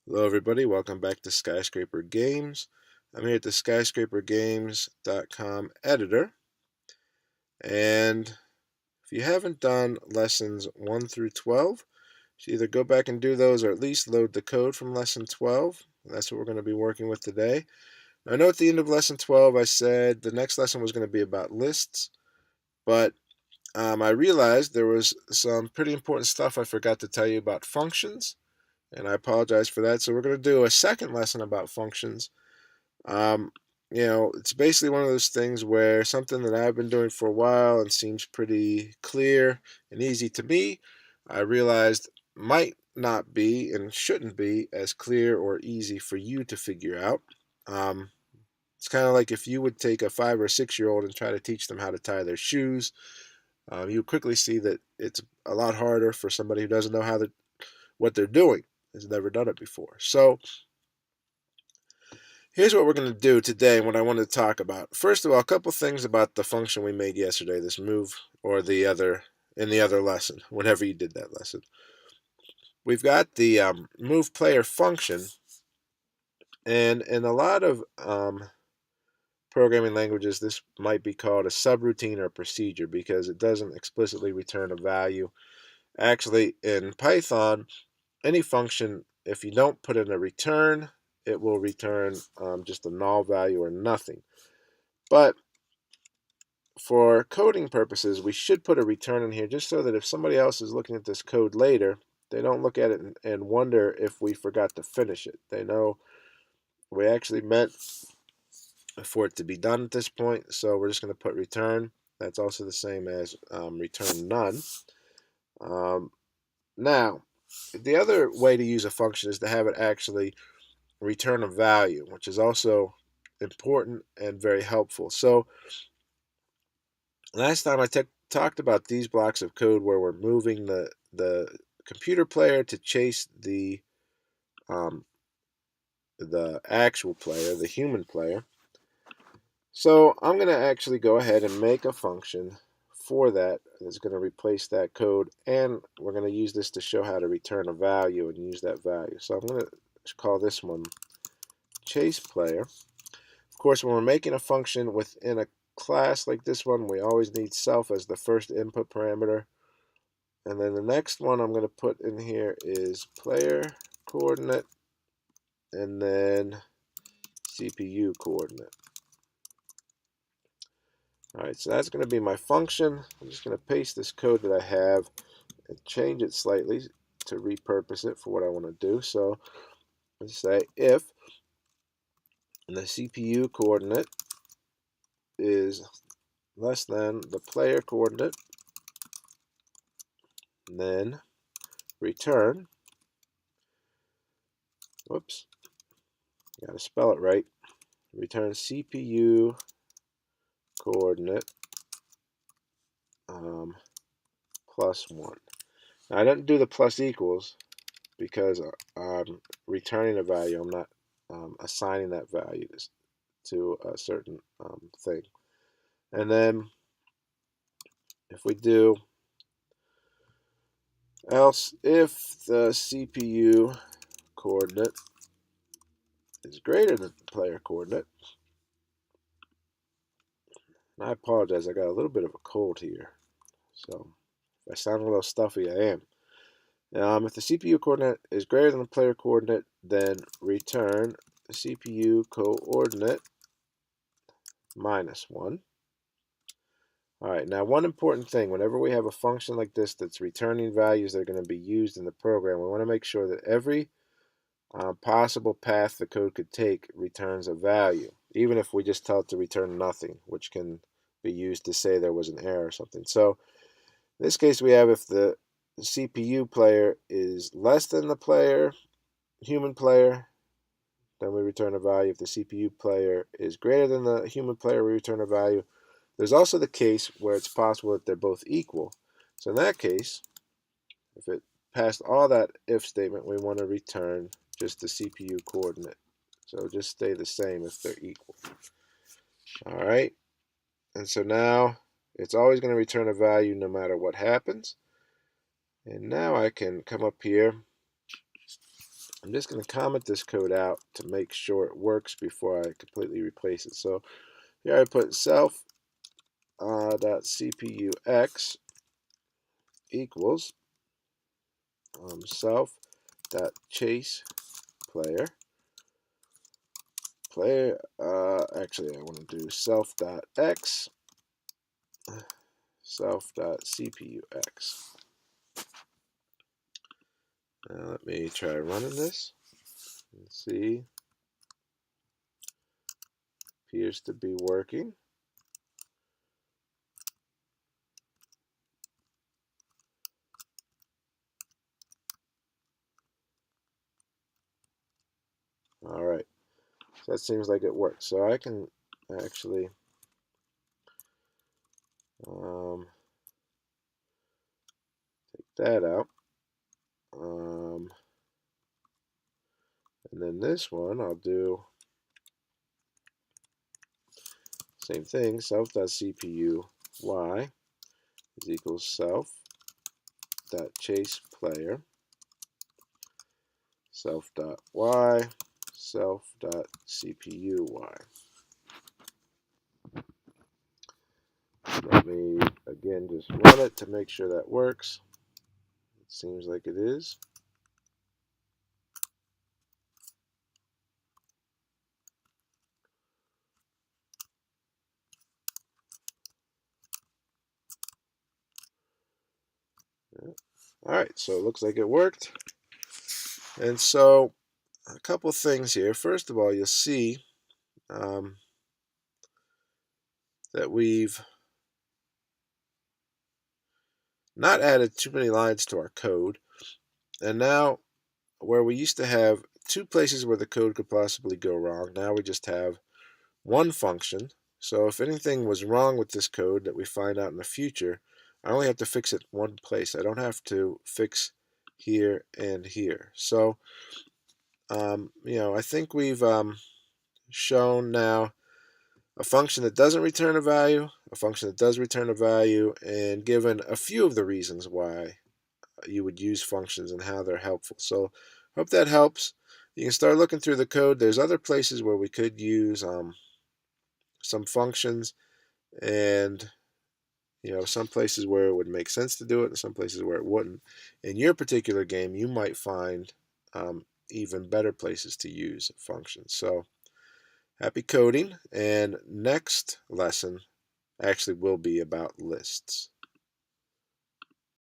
Hello everybody, welcome back to Skyscraper Games. I'm here at the skyscrapergames.com editor, and if you haven't done lessons 1 through 12, you should either go back and do those or at least load the code from lesson 12. That's what we're going to be working with today. Now, I know at the end of lesson 12 I said the next lesson was going to be about lists, but I realized there was some pretty important stuff I forgot to tell you about functions, and I apologize for that. So we're going to do a second lesson about functions. Um, it's basically one of those things where something that I've been doing for a while and seems pretty clear and easy to me, I realized might not be and shouldn't be as clear or easy for you to figure out. Um, it's kind of like if you would take a 5 or 6-year-old and try to teach them how to tie their shoes. You quickly see that it's a lot harder for somebody who doesn't know what they're doing, has never done it before. So here's what we're going to do today and what I want to talk about. First of all, a couple things about the function we made yesterday, this move, or in the other lesson, whenever you did that lesson. We've got the move player function, and in a lot of programming languages, this might be called a subroutine or a procedure because it doesn't explicitly return a value. Actually, in Python, any function, if you don't put in a return, it will return just a null value or nothing. But for coding purposes, we should put a return in here just so that if somebody else is looking at this code later, they don't look at it and wonder if we forgot to finish it. They know we actually meant for it to be done at this point, so we're just going to put return. That's also the same as return none. Now, the other way to use a function is to have it actually return a value, which is also important and very helpful. So last time I talked about these blocks of code where we're moving the computer player to chase um, the actual player, the human player. So I'm going to actually go ahead and make a function for that that's going to replace that code, and we're going to use this to show how to return a value and use that value. So I'm going to call this one chasePlayer. Of course, when we're making a function within a class like this one, we always need self as the first input parameter. And then the next one I'm going to put in here is player coordinate and then CPU coordinate. Alright, so that's going to be my function. I'm just going to paste this code that I have and change it slightly to repurpose it for what I want to do. So let's say if the CPU coordinate is less than the player coordinate, then return, whoops, got to spell it right, return CPU coordinate plus 1. Now, I didn't do the plus equals because I'm returning a value. I'm not assigning that value to a certain thing. And then if we do else if the CPU coordinate is greater than the player coordinate, and I apologize, I got a little bit of a cold here, so if I sound a little stuffy, I am. If the CPU coordinate is greater than the player coordinate, then return the CPU coordinate minus 1. Alright, now one important thing, whenever we have a function like this that's returning values that are going to be used in the program, we want to make sure that every possible path the code could take returns a value, even if we just tell it to return nothing, which can be used to say there was an error or something. So in this case, we have if the CPU player is less than the human player, then we return a value. If the CPU player is greater than the human player, we return a value. There's also the case where it's possible that they're both equal. So in that case, if it passed all that if statement, we want to return just the CPU coordinate. So just stay the same if they're equal. All right. And so now it's always going to return a value no matter what happens. And now I can come up here I'm just going to comment this code out to make sure it works before I completely replace it. So here I put self .cpux equals self .chasePlayer. Actually, I want to do self.x self.cpux. Now let me try running this and see. Appears to be working. All right, so that seems like it works. So I can actually take that out. And then this one, I'll do same thing, self.cpuy is equals self.chasePlayer, self.y, self.cpuy. Let me, again, just run it to make sure that works. It seems like it is. All right, so it looks like it worked. And so a couple things here. First of all, you'll see that we've not added too many lines to our code. And now, where we used to have two places where the code could possibly go wrong, now we just have one function. So if anything was wrong with this code that we find out in the future, I only have to fix it one place. I don't have to fix here and here. So, I think we've shown now a function that doesn't return a value, a function that does return a value, and given a few of the reasons why you would use functions and how they're helpful. So hope that helps. You can start looking through the code. There's other places where we could use some functions, and some places where it would make sense to do it and some places where it wouldn't. In your particular game, you might find even better places to use functions. So happy coding, and next lesson actually will be about lists.